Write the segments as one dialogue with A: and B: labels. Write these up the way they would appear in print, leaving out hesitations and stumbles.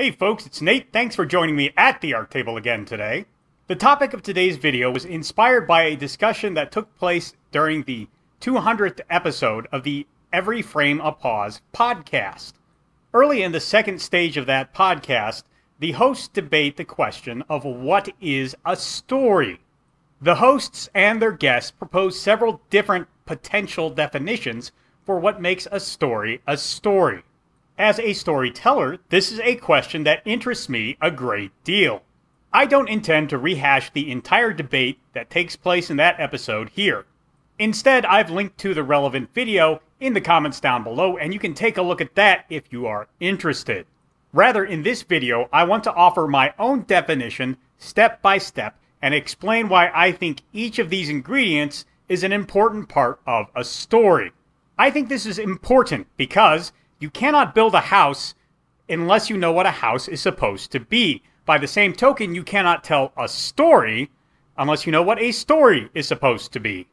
A: Hey folks, it's Nate. Thanks for joining me at the Art Table again today. The topic of today's video was inspired by a discussion that took place during the 200th episode of the Every Frame a Pause podcast. Early in the second stage of that podcast, the hosts debate the question of what is a story. The hosts and their guests propose several different potential definitions for what makes a story a story. As a storyteller, this is a question that interests me a great deal. I don't intend to rehash the entire debate that takes place in that episode here. Instead, I've linked to the relevant video in the comments down below, and you can take a look at that if you are interested. Rather, in this video, I want to offer my own definition, step by step, and explain why I think each of these ingredients is an important part of a story. I think this is important because you cannot build a house unless you know what a house is supposed to be. By the same token, you cannot tell a story unless you know what a story is supposed to be.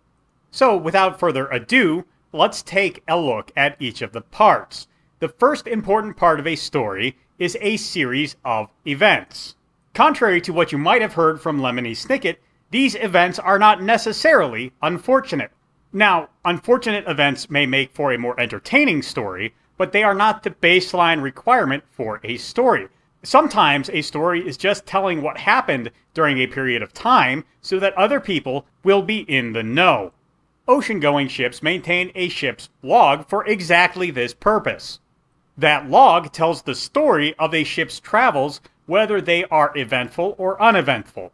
A: So, without further ado, let's take a look at each of the parts. The first important part of a story is a series of events. Contrary to what you might have heard from Lemony Snicket, these events are not necessarily unfortunate. Now, unfortunate events may make for a more entertaining story, but they are not the baseline requirement for a story. Sometimes a story is just telling what happened during a period of time so that other people will be in the know. Ocean-going ships maintain a ship's log for exactly this purpose. That log tells the story of a ship's travels, whether they are eventful or uneventful.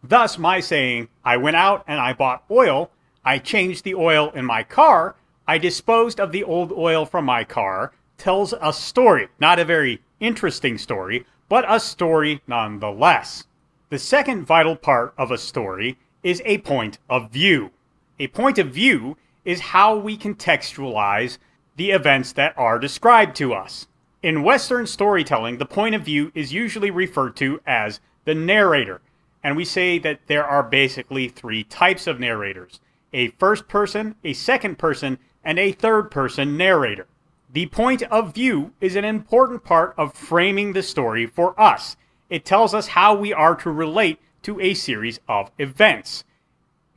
A: Thus, my saying, I went out and I bought oil, I changed the oil in my car, I disposed of the old oil from my car, tells a story. Not a very interesting story, but a story nonetheless. The second vital part of a story is a point of view. A point of view is how we contextualize the events that are described to us. In Western storytelling, the point of view is usually referred to as the narrator, and we say that there are basically three types of narrators: a first person, a second person, and a third person narrator. The point of view is an important part of framing the story for us. It tells us how we are to relate to a series of events.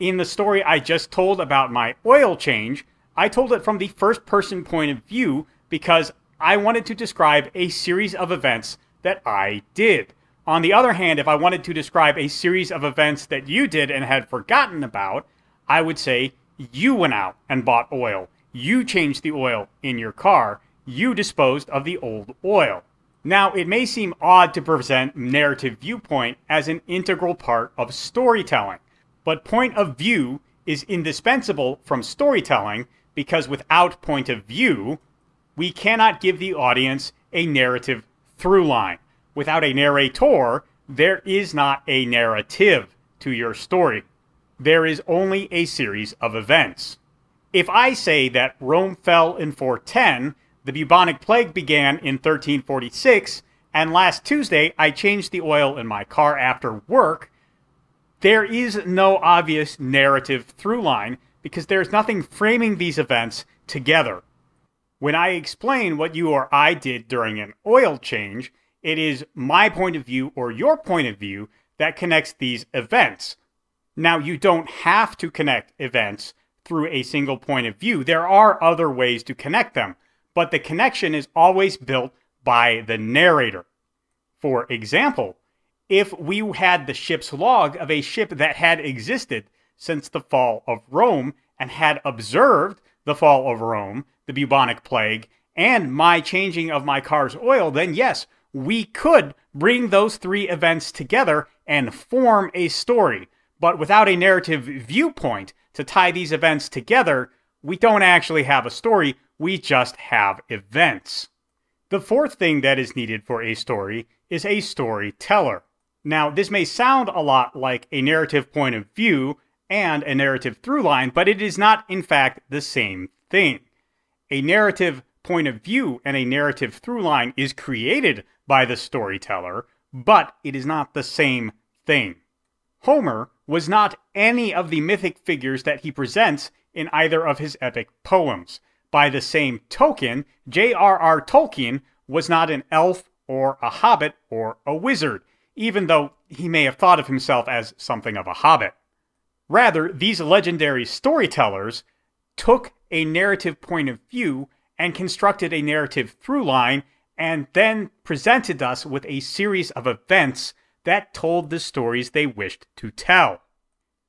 A: In the story I just told about my oil change, I told it from the first person point of view because I wanted to describe a series of events that I did. On the other hand, if I wanted to describe a series of events that you did and had forgotten about, I would say you went out and bought oil. You changed the oil in your car. You disposed of the old oil. Now, it may seem odd to present narrative viewpoint as an integral part of storytelling, but point of view is indispensable from storytelling because without point of view, we cannot give the audience a narrative through line. Without a narrator, there is not a narrative to your story. There is only a series of events. If I say that Rome fell in 410, the bubonic plague began in 1346, and last Tuesday I changed the oil in my car after work, there is no obvious narrative through line because there's nothing framing these events together. When I explain what you or I did during an oil change, it is my point of view or your point of view that connects these events. Now, you don't have to connect events through a single point of view. There are other ways to connect them, but the connection is always built by the narrator. For example, if we had the ship's log of a ship that had existed since the fall of Rome and had observed the fall of Rome, the bubonic plague, and my changing of my car's oil, then yes, we could bring those three events together and form a story. But without a narrative viewpoint to tie these events together, we don't actually have a story, we just have events. The fourth thing that is needed for a story is a storyteller. Now, this may sound a lot like a narrative point of view and a narrative through line, but it is not, in fact, the same thing. A narrative point of view and a narrative through line is created by the storyteller, but it is not the same thing. Homer was not any of the mythic figures that he presents in either of his epic poems. By the same token, J.R.R. Tolkien was not an elf or a hobbit, or a wizard, even though he may have thought of himself as something of a hobbit. Rather, these legendary storytellers took a narrative point of view and constructed a narrative through line, and then presented us with a series of events that told the stories they wished to tell.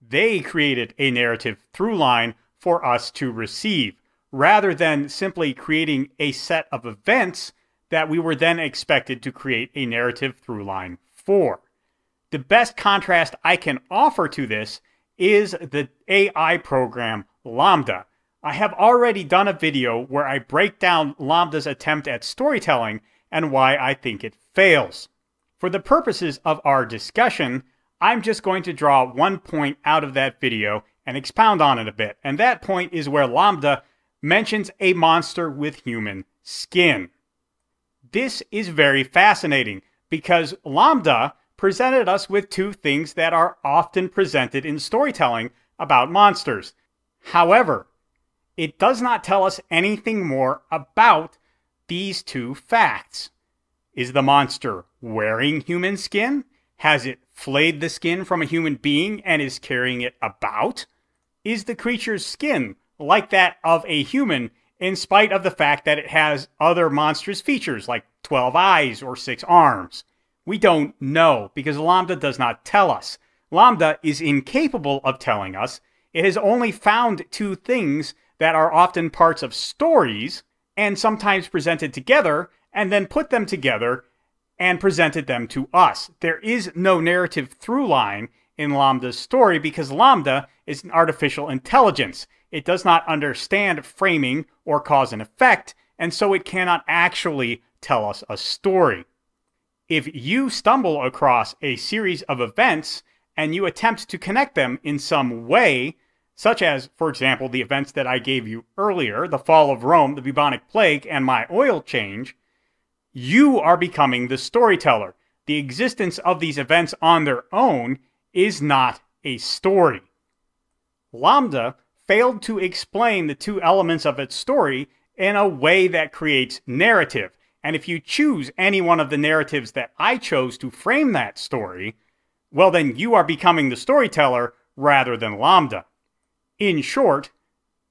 A: They created a narrative through line for us to receive, rather than simply creating a set of events that we were then expected to create a narrative through line for. The best contrast I can offer to this is the AI program LaMDA. I have already done a video where I break down LaMDA's attempt at storytelling and why I think it fails. For the purposes of our discussion, I'm just going to draw one point out of that video and expound on it a bit, and that point is where LaMDA mentions a monster with human skin. This is very fascinating because LaMDA presented us with two things that are often presented in storytelling about monsters. However, it does not tell us anything more about these two facts. Is the monster wearing human skin? Has it flayed the skin from a human being and is carrying it about? Is the creature's skin like that of a human in spite of the fact that it has other monstrous features like 12 eyes or 6 arms? We don't know because LaMDA does not tell us. LaMDA is incapable of telling us. It has only found two things that are often parts of stories and sometimes presented together and then put them together and presented them to us. There is no narrative through line in LaMDA's story because LaMDA is an artificial intelligence. It does not understand framing or cause and effect, and so it cannot actually tell us a story. If you stumble across a series of events and you attempt to connect them in some way, such as, for example, the events that I gave you earlier, the fall of Rome, the bubonic plague, and my oil change, you are becoming the storyteller. The existence of these events on their own is not a story. LaMDA failed to explain the two elements of its story in a way that creates narrative. And if you choose any one of the narratives that I chose to frame that story, well then you are becoming the storyteller rather than LaMDA. In short,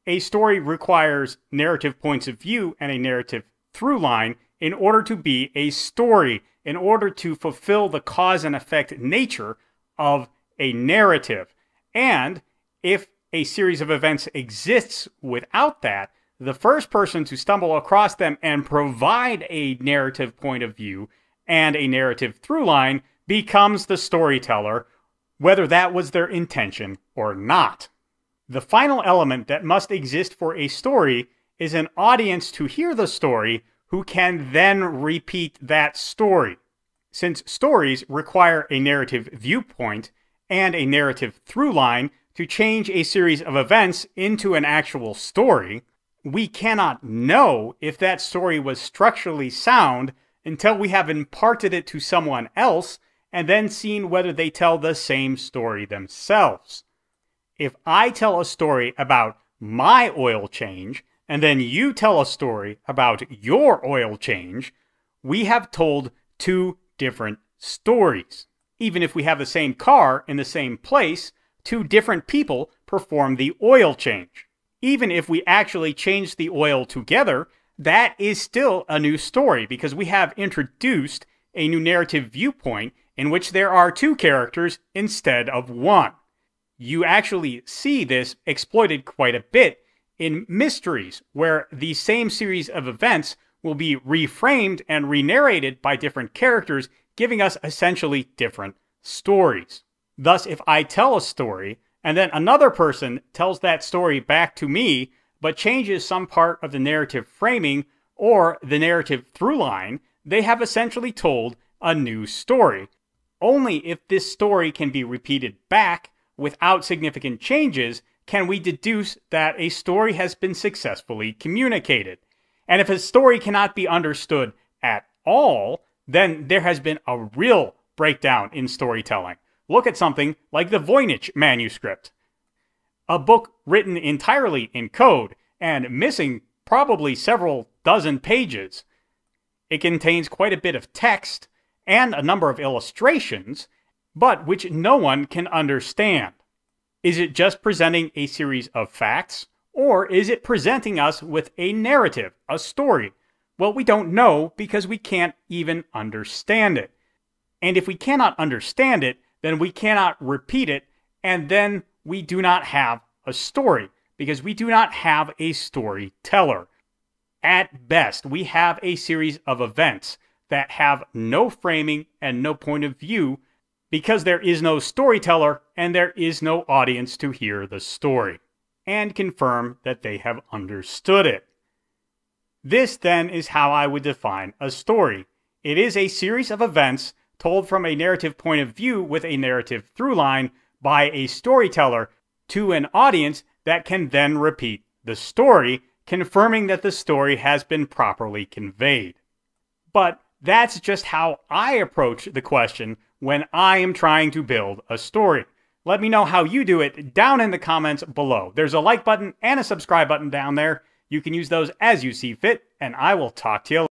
A: a story requires narrative points of view and a narrative through line in order to be a story, in order to fulfill the cause and effect nature of a narrative. And if a series of events exists without that, the first person to stumble across them and provide a narrative point of view and a narrative through line becomes the storyteller, whether that was their intention or not. The final element that must exist for a story is an audience to hear the story who can then repeat that story. Since stories require a narrative viewpoint and a narrative through line to change a series of events into an actual story, we cannot know if that story was structurally sound until we have imparted it to someone else and then seen whether they tell the same story themselves. If I tell a story about my oil change, and then you tell a story about your oil change, we have told two different stories. Even if we have the same car in the same place, two different people perform the oil change. Even if we actually change the oil together, that is still a new story because we have introduced a new narrative viewpoint in which there are two characters instead of one. You actually see this exploited quite a bit in mysteries, where the same series of events will be reframed and re-narrated by different characters, giving us essentially different stories. Thus, if I tell a story, and then another person tells that story back to me, but changes some part of the narrative framing or the narrative through line, they have essentially told a new story. Only if this story can be repeated back without significant changes can we deduce that a story has been successfully communicated. And if a story cannot be understood at all, then there has been a real breakdown in storytelling. Look at something like the Voynich manuscript, a book written entirely in code and missing probably several dozen pages. It contains quite a bit of text and a number of illustrations, but which no one can understand. Is it just presenting a series of facts, or is it presenting us with a narrative, a story? Well, we don't know because we can't even understand it. And if we cannot understand it, then we cannot repeat it, and then we do not have a story, because we do not have a storyteller. At best, we have a series of events that have no framing and no point of view, because there is no storyteller and there is no audience to hear the story and confirm that they have understood it. This then is how I would define a story. It is a series of events told from a narrative point of view with a narrative through line by a storyteller to an audience that can then repeat the story, confirming that the story has been properly conveyed. But that's just how I approach the question when I am trying to build a story. Let me know how you do it down in the comments below. There's a like button and a subscribe button down there. You can use those as you see fit, and I will talk to you later.